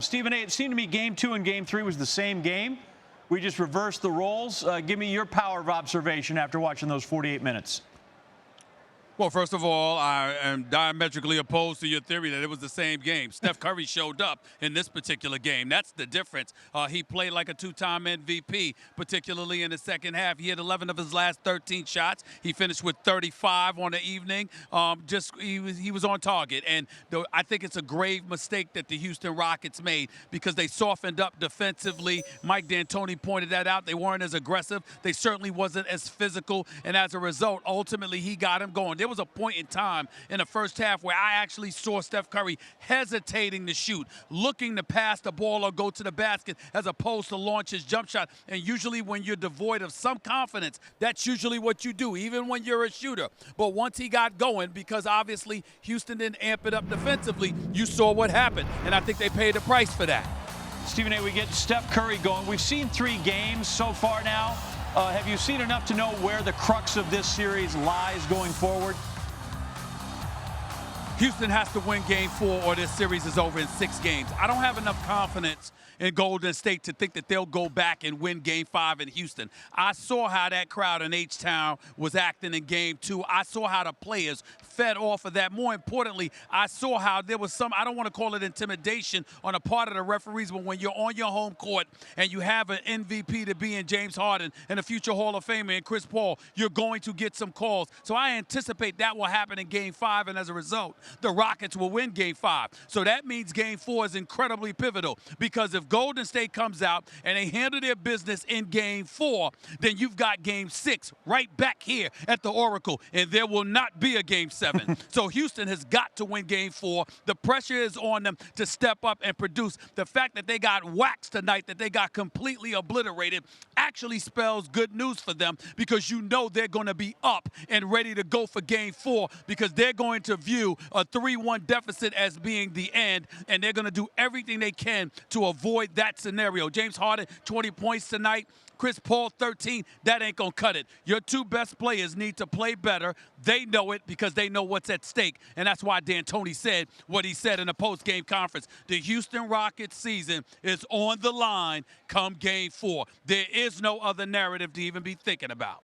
Stephen A., it seemed to me Game 2 and Game 3 was the same game. We just reversed the roles. Give me your power of observation after watching those 48 minutes. Well, first of all, I am diametrically opposed to your theory that it was the same game. Steph Curry showed up in this particular game. That's the difference. He played like a two-time MVP, particularly in the second half. He had 11 of his last 13 shots. He finished with 35 on the evening. He was on target. And I think it's a grave mistake that the Houston Rockets made because they softened up defensively. Mike D'Antoni pointed that out. They weren't as aggressive. They certainly wasn't as physical. And as a result, ultimately, he got him going. There was a point in time in the first half where I actually saw Steph Curry hesitating to shoot, looking to pass the ball or go to the basket as opposed to launch his jump shot. And usually when you're devoid of some confidence, that's usually what you do, even when you're a shooter. But once he got going, because obviously Houston didn't amp it up defensively, you saw what happened. And I think they paid the price for that. Stephen A., we get Steph Curry going. We've seen 3 games so far now. Have you seen enough to know where the crux of this series lies going forward? Houston has to win Game 4 or this series is over in 6 games. I don't have enough confidence in Golden State to think that they'll go back and win Game 5 in Houston. I saw how that crowd in H-Town was acting in Game 2. I saw how the players fed off of that. More importantly, I saw how there was some, I don't want to call it intimidation on the part of the referees, but when you're on your home court and you have an MVP to be in James Harden and a future Hall of Famer in Chris Paul, you're going to get some calls. So I anticipate that will happen in Game 5, and as a result, the Rockets will win Game 5. So that means Game 4 is incredibly pivotal because if Golden State comes out and they handle their business in Game 4, then you've got Game 6 right back here at the Oracle, and there will not be a Game 7. So Houston has got to win Game 4. The pressure is on them to step up and produce. The fact that they got waxed tonight, that they got completely obliterated, actually spells good news for them because you know they're going to be up and ready to go for Game 4 because they're going to view a 3-1 deficit as being the end, and they're going to do everything they can to avoid that scenario. James Harden, 20 points tonight. Chris Paul, 13. That ain't going to cut it. Your 2 best players need to play better. They know it because they know what's at stake, and that's why D'Antoni said what he said in the post-game conference. The Houston Rockets season is on the line come Game 4. There is no other narrative to even be thinking about.